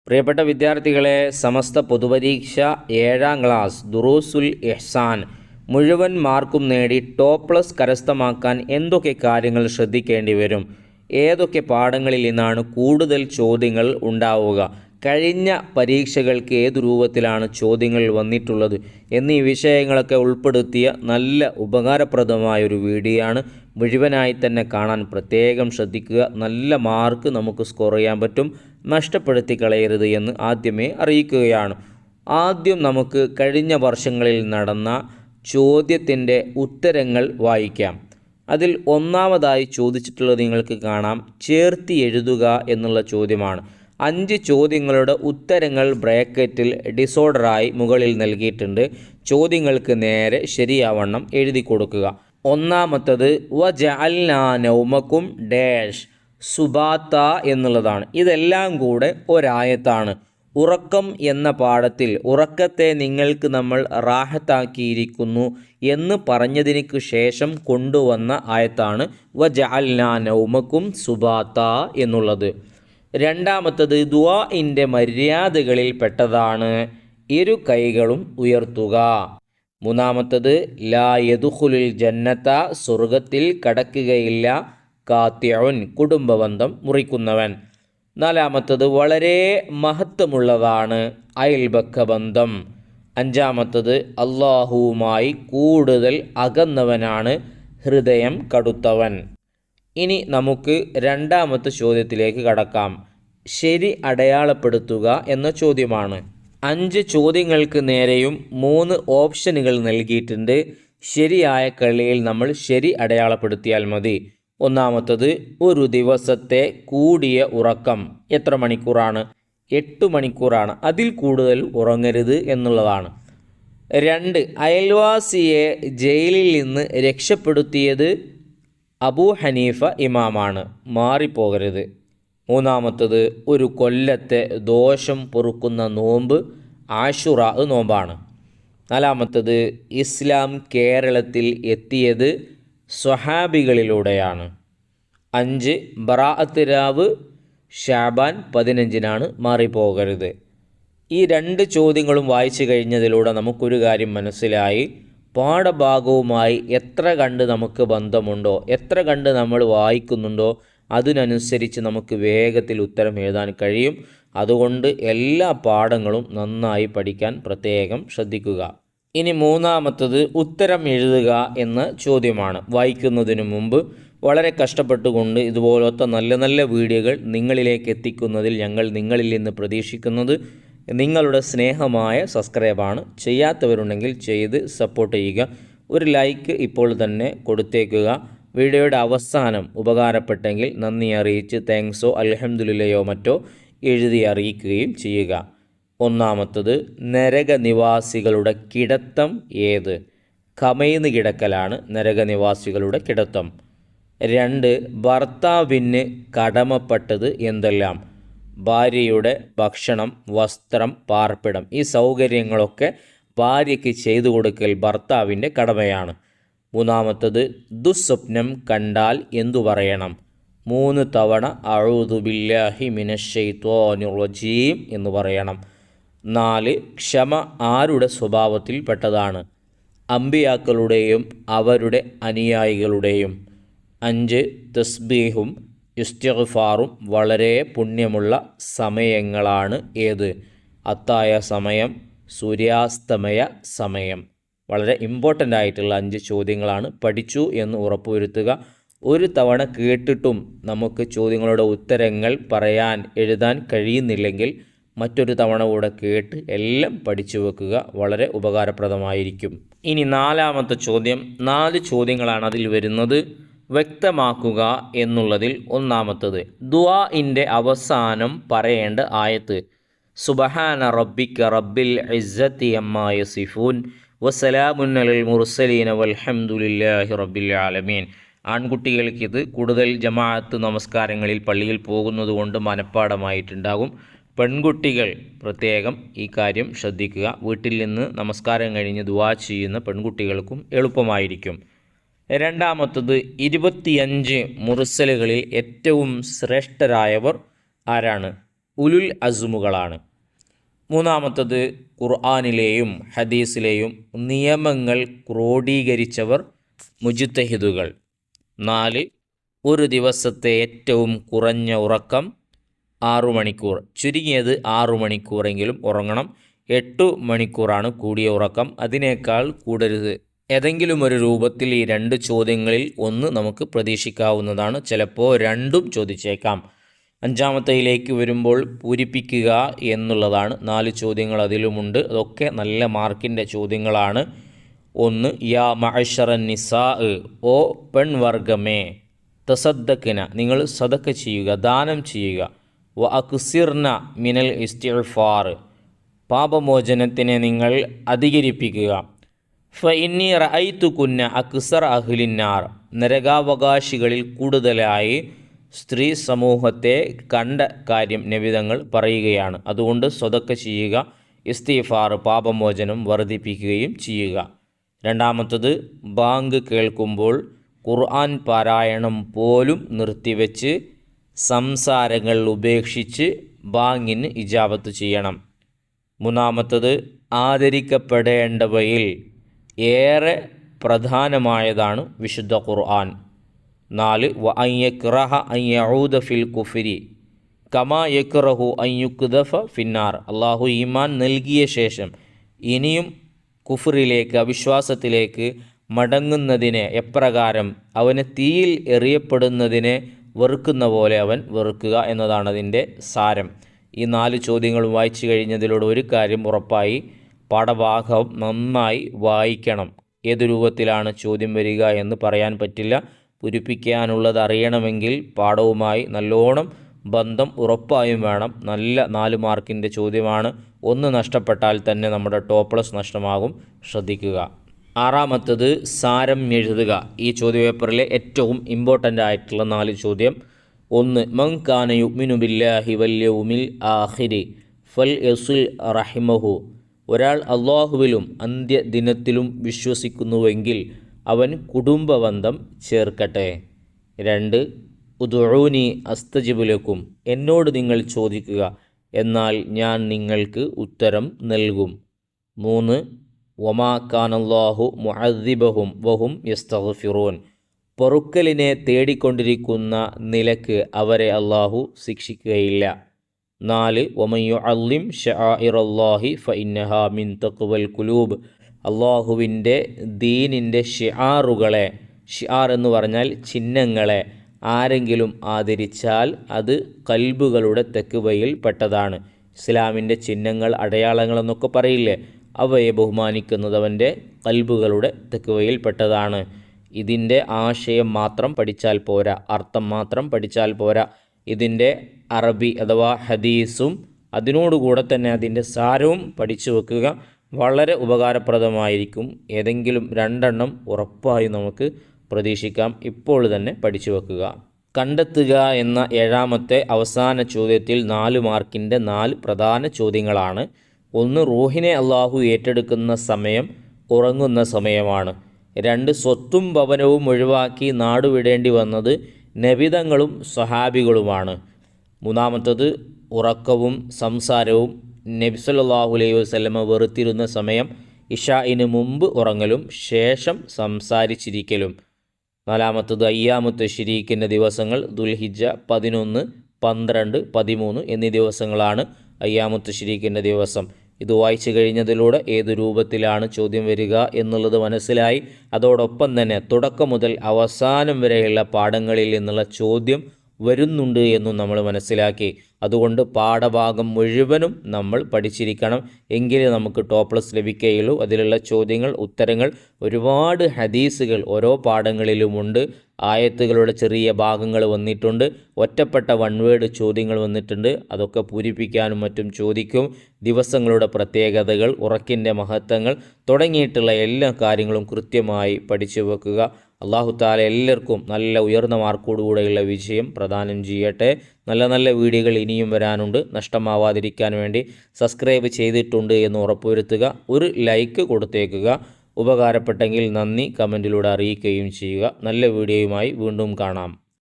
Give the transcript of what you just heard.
പ്രിയപ്പെട്ട വിദ്യാർത്ഥികളെ, സമസ്ത പൊതുപരീക്ഷ 7ാം ക്ലാസ് ദുറൂസുൽ ഇഹ്സാൻ മുഴുവൻ മാർക്കും നേടി ടോപ്പ് പ്ലസ് കരസ്ഥമാക്കാൻ എന്തൊക്കെ കാര്യങ്ങൾ ശ്രദ്ധിക്കേണ്ടി വരും, ഏതൊക്കെ പാഠങ്ങളിൽ നിന്നാണ് കൂടുതൽ ചോദ്യങ്ങൾ ഉണ്ടാവുക, കഴിഞ്ഞ പരീക്ഷകൾക്ക് ഏതു രൂപത്തിലാണ് ചോദ്യങ്ങൾ വന്നിട്ടുള്ളത് എന്നീ വിഷയങ്ങളൊക്കെ ഉൾപ്പെടുത്തിയ നല്ല ഉപകാരപ്രദമായൊരു വീഡിയോ ആണ്. മുഴുവനായി തന്നെ കാണാൻ പ്രത്യേകം ശ്രദ്ധിക്കുക. നല്ല മാർക്ക് നമുക്ക് സ്കോർ ചെയ്യാൻ പറ്റും. നഷ്ടപ്പെടുത്തി കളയരുത് എന്ന് ആദ്യമേ അറിയിക്കുകയാണ്. ആദ്യം നമുക്ക് കഴിഞ്ഞ വർഷങ്ങളിൽ നടന്ന ചോദ്യത്തിൻ്റെ ഉത്തരങ്ങൾ വായിക്കാം. അതിൽ ഒന്നാമതായി ചോദിച്ചിട്ടുള്ളത് നിങ്ങൾക്ക് കാണാം, ചേർത്തി എഴുതുക എന്നുള്ള ചോദ്യമാണ്. 5 ചോദ്യങ്ങളുടെ ഉത്തരങ്ങൾ ബ്രാക്കറ്റിൽ ഡിസോർഡറായി മുകളിൽ നൽകിയിട്ടുണ്ട്. ചോദ്യങ്ങൾക്ക് നേരെ ശരിയാവണ്ണം എഴുതി കൊടുക്കുക. ഒന്നാമത്തത് വജഅൽനാ നൗമക്കും ഡാഷ് സുബാത്ത എന്നുള്ളതാണ്. ഇതെല്ലാം കൂടെ ഒരായത്താണ്. ഉറക്കം എന്ന പാഠത്തിൽ ഉറക്കത്തെ നിങ്ങൾക്ക് നമ്മൾ റാഹത്താക്കിയിരിക്കുന്നു എന്ന് പറഞ്ഞതിന് ശേഷം കൊണ്ടുവന്ന ആയത്താണ് വജഅൽനാ നൗമക്കും സുബാത്ത എന്നുള്ളത്. രണ്ടാമത്തത് ദുആഇൻ്റെ മര്യാദകളിൽ പെട്ടതാണ് ഇരു കൈകളും ഉയർത്തുക. മൂന്നാമത്തത് ലാ യദ്ഖുലുൽ ജന്നത സ്വർഗത്തിൽ കടക്കുകയില്ല കാത്തിഉൻ കുടുംബബന്ധം മുറിക്കുന്നവൻ. നാലാമത്തത് വളരെ മഹത്വമുള്ളതാണ് അയൽബക്ക ബന്ധം. അഞ്ചാമത്തത് അല്ലാഹുവുമായി കൂടുതൽ അകന്നവനാണ് ഹൃദയം കടുത്തവൻ. ഇനി നമുക്ക് രണ്ടാമത്തെ ചോദ്യത്തിലേക്ക് കടക്കാം. ശരി അടയാളപ്പെടുത്തുക എന്ന ചോദ്യമാണ്. 5 ചോദ്യങ്ങൾക്ക് നേരെയും 3 ഓപ്ഷനുകൾ നൽകിയിട്ടുണ്ട്. ശരിയായ കളിയിൽ നമ്മൾ ശരി അടയാളപ്പെടുത്തിയാൽ മതി. ഒന്നാമത്തത് ഒരു ദിവസത്തെ കൂടിയ ഉറക്കം എത്ര മണിക്കൂറാണ്? 8 മണിക്കൂറാണ്. അതിൽ കൂടുതൽ ഉറങ്ങരുത് എന്നുള്ളതാണ്. 2 അയൽവാസിയെ ജയിലിൽ നിന്ന് രക്ഷപ്പെടുത്തിയത് അബൂ ഹനീഫ ഇമാമാണ്, മാറിപ്പോകരുത്. മൂന്നാമത്തത് ഒരു കൊല്ലത്തെ ദോഷം പൊറുക്കുന്ന നോമ്പ് ആശുറാ നോമ്പാണ്. നാലാമത്തത് ഇസ്ലാം കേരളത്തിൽ എത്തിയത് സ്വഹാബികളിലൂടെയാണ്. 5 ബറാഅത്ത് രാവ് ഷാബാൻ 15-നാണ്, മാറിപ്പോകരുത്. ഈ 2 ചോദ്യങ്ങളും വായിച്ചു കഴിഞ്ഞതിലൂടെ നമുക്കൊരു കാര്യം മനസ്സിലായി. പാഠഭാഗവുമായി എത്ര കണ്ട് നമുക്ക് ബന്ധമുണ്ടോ, എത്ര കണ്ട് നമ്മൾ വായിക്കുന്നുണ്ടോ അതിനനുസരിച്ച് നമുക്ക് വേഗത്തിൽ ഉത്തരം എഴുതാൻ കഴിയും. അതുകൊണ്ട് എല്ലാ പാഠങ്ങളും നന്നായി പഠിക്കാൻ പ്രത്യേകം ശ്രദ്ധിക്കുക. ഇനി മൂന്നാമത്തത് ഉത്തരം എഴുതുക എന്ന ചോദ്യമാണ്. വായിക്കുന്നതിന് മുമ്പ് വളരെ കഷ്ടപ്പെട്ടുകൊണ്ട് ഇതുപോലത്തെ നല്ല നല്ല വീഡിയോകൾ നിങ്ങളിലേക്ക് എത്തിക്കുന്നതിൽ ഞങ്ങൾ നിങ്ങളിൽ നിന്ന് പ്രതീക്ഷിക്കുന്നത് നിങ്ങളുടെ സ്നേഹമായ സബ്സ്ക്രൈബാണ്. ചെയ്യാത്തവരുണ്ടെങ്കിൽ ചെയ്ത് സപ്പോർട്ട് ചെയ്യുക. ഒരു ലൈക്ക് ഇപ്പോൾ തന്നെ കൊടുത്തേക്കുക. വീഡിയോയുടെ അവസാനം ഉപകാരപ്പെട്ടെങ്കിൽ നന്ദി അറിയിച്ച് താങ്ക്സോ അൽഹംദുലില്ലയോ മറ്റോ എഴുതി അറിയിക്കുകയും ചെയ്യുക. ഒന്നാമത്തത് നരകനിവാസികളുടെ കിടത്തം ഏത്? കമഴ്ന്ന് കിടക്കലാണ് നരകനിവാസികളുടെ കിടത്തം. 2 ഭർത്താവിന് കടമപ്പെട്ടത് എന്തെല്ലാം? ഭാര്യയുടെ ഭക്ഷണം, വസ്ത്രം, പാർപ്പിടം. ഈ സൗകര്യങ്ങളൊക്കെ ഭാര്യയ്ക്ക് ചെയ്തു കൊടുക്കൽ ഭർത്താവിൻ്റെ കടമയാണ്. മൂന്നാമത്തത് ദുസ്വപ്നം കണ്ടാൽ എന്തു പറയണം? 3 തവണ അഊദു ബില്ലാഹി മിനശ്ശൈത്വാനിർ റജീം എന്ന് പറയണം. 4 ക്ഷമ ആരുടെ സ്വഭാവത്തിൽ പെട്ടതാണ്? അമ്പിയാക്കളുടെയും അവരുടെ അനുയായികളുടെയും. 5 തസ്ബീഹും ഇസ്തിഗ്ഫാറും വളരെ പുണ്യമുള്ള സമയങ്ങളാണ് ഏത്? അത്തായ സമയം, സൂര്യാസ്തമയ സമയം. വളരെ ഇമ്പോർട്ടൻ്റ് ആയിട്ടുള്ള 5 ചോദ്യങ്ങളാണ്. പഠിച്ചു എന്ന് ഉറപ്പുവരുത്തുക. ഒരു തവണ കേട്ടിട്ടും നമുക്ക് ചോദ്യങ്ങളുടെ ഉത്തരങ്ങൾ പറയാൻ എഴുതാൻ കഴിയുന്നില്ലെങ്കിൽ മറ്റൊരു തവണ കൂടെ കേട്ട് എല്ലാം പഠിച്ചു വെക്കുക. വളരെ ഉപകാരപ്രദമായിരിക്കും. ഇനി നാലാമത്തെ ചോദ്യം. 4 ചോദ്യങ്ങളാണ് അതിൽ വരുന്നത്. വ്യക്തമാക്കുക എന്നുള്ളതിൽ ഒന്നാമത്തത് ദുആഇൻ്റെ അവസാനം പറയേണ്ട ആയത്ത് സുബ്ഹാന റബ്ബിക റബ്ബിൽ ഇസ്സത്തി അമ്മാ യസിഫൂൻ വസലാമുൻ അലൽ മുർസലീന വൽഹംദുലില്ലാഹി റബ്ബിൽ ആലമീൻ. ആൺകുട്ടികൾക്കിത് കൂടുതൽ ജമാഅത്ത് നമസ്കാരങ്ങളിൽ പള്ളിയിൽ പോകുന്നതുകൊണ്ട് മനഃപ്പാടമായിട്ടുണ്ടാകും. പെൺകുട്ടികൾ പ്രത്യേകം ഈ കാര്യം ശ്രദ്ധിക്കുക. വീട്ടിൽ നിന്ന് നമസ്കാരം കഴിഞ്ഞ് ദുആ ചെയ്യുന്ന പെൺകുട്ടികൾക്കും എളുപ്പമായിരിക്കും. രണ്ടാമത്തത് 25 മുർസലുകളിൽ ഏറ്റവും ശ്രേഷ്ഠരായവർ ആരാണ്? ഉലുൽ അസ്മുകളാണ്. മൂന്നാമത്തത് ഖുർആനിലെയും ഹദീസിലെയും നിയമങ്ങൾ ക്രോഡീകരിച്ചവർ മുജ്തഹിദുകൾ. 4 ഒരു ദിവസത്തെ ഏറ്റവും കുറഞ്ഞ ഉറക്കം 6 മണിക്കൂർ, ചുരുങ്ങിയത് 6 മണിക്കൂറെങ്കിലും ഉറങ്ങണം. 8 മണിക്കൂറാണ് കൂടിയ ഉറക്കം, അതിനേക്കാൾ കൂടരുത്. ഏതെങ്കിലും ഒരു രൂപത്തിൽ ഈ 2 ചോദ്യങ്ങളിൽ ഒന്ന് നമുക്ക് പ്രതീക്ഷിക്കാവുന്നതാണ്. ചിലപ്പോൾ രണ്ടും ചോദിച്ചേക്കാം. അഞ്ചാമത്തേലേക്ക് വരുമ്പോൾ പൂരിപ്പിക്കുക എന്നുള്ളതാണ്. 4 ചോദ്യങ്ങൾ അതിലുമുണ്ട്. അതൊക്കെ നല്ല മാർക്കിൻ്റെ ചോദ്യങ്ങളാണ്. 1 യാ മഅ്ശറൻ നിസാ, ഓ പെൺവർഗമേ, തസദ്ദഖ്ന നിങ്ങൾ സദഖ ചെയ്യുക, ദാനം ചെയ്യുക. വ അക്സിർന മിനൽ ഇസ്തിഗ്ഫാർ പാപമോചനത്തിനെ നിങ്ങൾ അധികരിപ്പിക്കുക. ഫഇന്നി റഅയ്തുകുന്ന അക്സർ അഹ്ലിന്നാർ നരകാവകാശികളിൽ കൂടുതലായി സ്ത്രീ സമൂഹത്തെ കണ്ട കാര്യം നബിതങ്ങൾ പറയുകയാണ്. അതുകൊണ്ട് സ്വതക്ക ചെയ്യുക, ഇസ്തിഗ്ഫാർ പാപമോചനം വർദ്ധിപ്പിക്കുകയും ചെയ്യുക. രണ്ടാമത്തത് ബാങ്ക് കേൾക്കുമ്പോൾ ഖുർആൻ പാരായണം പോലും നിർത്തിവെച്ച് സംസാരങ്ങൾ ഉപേക്ഷിച്ച് ബാങ്കിന് ഇജാബത്ത് ചെയ്യണം. മൂന്നാമത്തത് ആദരിക്കപ്പെടേണ്ടവയിൽ ഏറെ പ്രധാനമായതാണ് വിശുദ്ധ ഖുർആൻ. 4 വ അൻ യക്റഹ അൻ യഊദ ഫിൽ കുഫ്രി കമാ യക്റഹു അൻ യുക്ദഫ ഫിന്നാർ അള്ളാഹു ഈമാൻ നൽകിയ ശേഷം ഇനിയും കുഫറിലേക്ക്, അവിശ്വാസത്തിലേക്ക് മടങ്ങുന്നതിനെ എപ്രകാരം അവന് തീയിൽ എറിയപ്പെടുന്നതിനെ വെറുക്കുന്ന പോലെ അവൻ വെറുക്കുക എന്നതാണ് അതിൻ്റെ സാരം. ഈ 4 ചോദ്യങ്ങൾ വായിച്ചു കഴിഞ്ഞതിലൂടെ ഒരു കാര്യം ഉറപ്പായി, പാഠഭാഗം നന്നായി വായിക്കണം. ഏത് രൂപത്തിലാണ് ചോദ്യം വരിക എന്ന് പറയാൻ പറ്റില്ല. പൂരിപ്പിക്കാനുള്ളത് അറിയണമെങ്കിൽ പാഠവുമായി നല്ലോണം ബന്ധം ഉറപ്പായും വേണം. നല്ല 4 മാർക്കിൻ്റെ ചോദ്യമാണ്. ഒന്ന് നഷ്ടപ്പെട്ടാൽ തന്നെ നമ്മുടെ ടോപ്പ് + നഷ്ടമാകും, ശ്രദ്ധിക്കുക. ആറാമത്തത് സാരം എഴുതുക. ഈ ചോദ്യപേപ്പറിലെ ഏറ്റവും ഇമ്പോർട്ടൻ്റ് ആയിട്ടുള്ള 4 ചോദ്യം. 1 മൻ കാന യുഅ്മിനു ബില്ലാഹി വൽ യൗമിൽ ആഖിരി ഫൽ യസിൽ റഹിമഹു ഒരാൾ അള്ളാഹുവിലും അന്ത്യദിനത്തിലും വിശ്വസിക്കുന്നുവെങ്കിൽ അവൻ കുടുംബബന്ധം ചേർക്കട്ടെ. 2 ഉദ്ഉനി അസ്തജിബ് ലക്കും എന്നോട് നിങ്ങൾ ചോദിക്കുക, എന്നാൽ ഞാൻ നിങ്ങൾക്ക് ഉത്തരം നൽകും. 3 വമാ കാനല്ലാഹു മുഅദ്ദിബഹും വഹും യസ്തഗ്ഫിറൂൻ പൊറുക്കലിനെ തേടിക്കൊണ്ടിരിക്കുന്ന നിലക്ക് അവരെ അള്ളാഹു ശിക്ഷിക്കുകയില്ല. 4 വമൻ യുഅല്ലിം ശആഇറല്ലാഹി ഫഇന്നഹാ മിൻ തഖ്വൽ ഖുലൂബ് അള്ളാഹുവിൻ്റെ ദീനിൻ്റെ ഷിആറുകളെ, ഷിആർ എന്ന് പറഞ്ഞാൽ ചിഹ്നങ്ങളെ ആരെങ്കിലും ആദരിച്ചാൽ അത് കൽബുകളുടെ തെക്കുവയിൽ പെട്ടതാണ്. ഇസ്ലാമിൻ്റെ ചിഹ്നങ്ങൾ, അടയാളങ്ങൾ എന്നൊക്കെ പറയില്ലേ, അവയെ ബഹുമാനിക്കുന്നത് അവൻ്റെ കൽബുകളുടെ തെക്കുവയിൽ പെട്ടതാണ്. ഇതിൻ്റെ ആശയം മാത്രം പഠിച്ചാൽ പോരാ, അർത്ഥം മാത്രം പഠിച്ചാൽ പോരാ. ഇതിൻ്റെ അറബി അഥവാ ഹദീസും അതിനോടുകൂടെ തന്നെ അതിൻ്റെ സാരവും പഠിച്ചു വെക്കുക. വളരെ ഉപകാരപ്രദമായിരിക്കും. ഏതെങ്കിലും 2 എണ്ണം ഉറപ്പായി നമുക്ക് പ്രതീക്ഷിക്കാം. ഇപ്പോൾ തന്നെ പഠിച്ചു വെക്കുക. കണ്ടെത്തുക എന്ന 7ാമത്തെ അവസാന ചോദ്യത്തിൽ 4 മാർക്കിൻ്റെ 4 പ്രധാന ചോദ്യങ്ങളാണ്. 1 റൂഹിനെ അള്ളാഹു ഏറ്റെടുക്കുന്ന സമയം ഉറങ്ങുന്ന സമയമാണ്. 2 സ്വത്തും ഭവനവും ഒഴിവാക്കി നാടുവിടേണ്ടി വന്നത് നബിതങ്ങളും സ്വഹാബികളുമാണ്. 3ാമത്തത് ഉറക്കവും സംസാരവും നബി സല്ലല്ലാഹു അലൈഹി വസല്ലമ വെറുത്തിരുന്ന സമയം ഇശാഇന് മുമ്പ് ഉറങ്ങലും ശേഷം സംസാരിച്ചിരിക്കലും. 4ാമത്തത് അയ്യാമുത്ത് ശരീക്കിൻ്റെ ദിവസങ്ങൾ ദുൽഹിജ്ജ 11, 12, 13 എന്നീ ദിവസങ്ങളാണ് അയ്യാമുത്ത് ശരീക്കിൻ്റെ ദിവസം. ഇത് വായിച്ചു കഴിഞ്ഞതിലൂടെ ഏത് രൂപത്തിലാണ് ചോദ്യം വരിക എന്നുള്ളത് മനസ്സിലായി. അതോടൊപ്പം തന്നെ തുടക്കം മുതൽ അവസാനം വരെയുള്ള പാഠങ്ങളിൽ നിന്നുള്ള ചോദ്യം വരുന്നുണ്ട് എന്നും നമ്മൾ മനസ്സിലാക്കി. അതുകൊണ്ട് പാഠഭാഗം മുഴുവനും നമ്മൾ പഠിച്ചിരിക്കണം, എങ്കിലേ നമുക്ക് ടോപ്പ് + ലഭിക്കുകയുള്ളൂ. അതിലുള്ള ചോദ്യങ്ങൾ, ഉത്തരങ്ങൾ, ഒരുപാട് ഹദീസുകൾ ഓരോ പാഠങ്ങളിലുമുണ്ട്. ആയത്തുകളുടെ ചെറിയ ഭാഗങ്ങൾ വന്നിട്ടുണ്ട്, ഒറ്റപ്പെട്ട 1 വേർഡ് ചോദ്യങ്ങൾ വന്നിട്ടുണ്ട്. അതൊക്കെ പൂരിപ്പിക്കാനും മറ്റും ചോദിക്കും. ദിവസങ്ങളുടെ പ്രത്യേകതകൾ, ഉറക്കിൻ്റെ മഹത്വങ്ങൾ തുടങ്ങിയിട്ടുള്ള എല്ലാ കാര്യങ്ങളും കൃത്യമായി പഠിച്ചു വെക്കുക. അല്ലാഹു തആല എല്ലാവർക്കും നല്ല ഉയർന്ന മാർക്കോടുകൂടെയുള്ള വിജയം പ്രദാനം ചെയ്യട്ടെ. നല്ല നല്ല വീഡിയോകൾ ഇനിയും വരാനുണ്ട്. നഷ്ടമാവാതിരിക്കാൻ വേണ്ടി സബ്സ്ക്രൈബ് ചെയ്തിട്ടുണ്ട് എന്ന് ഉറപ്പുവരുത്തുക. ഒരു ലൈക്ക് കൊടുത്തേക്കുക. ഉപകാരപ്പെട്ടെങ്കിൽ നന്ദി കമൻറ്റിലൂടെ അറിയിക്കുകയും ചെയ്യുക. നല്ല വീഡിയോയുമായി വീണ്ടും കാണാം.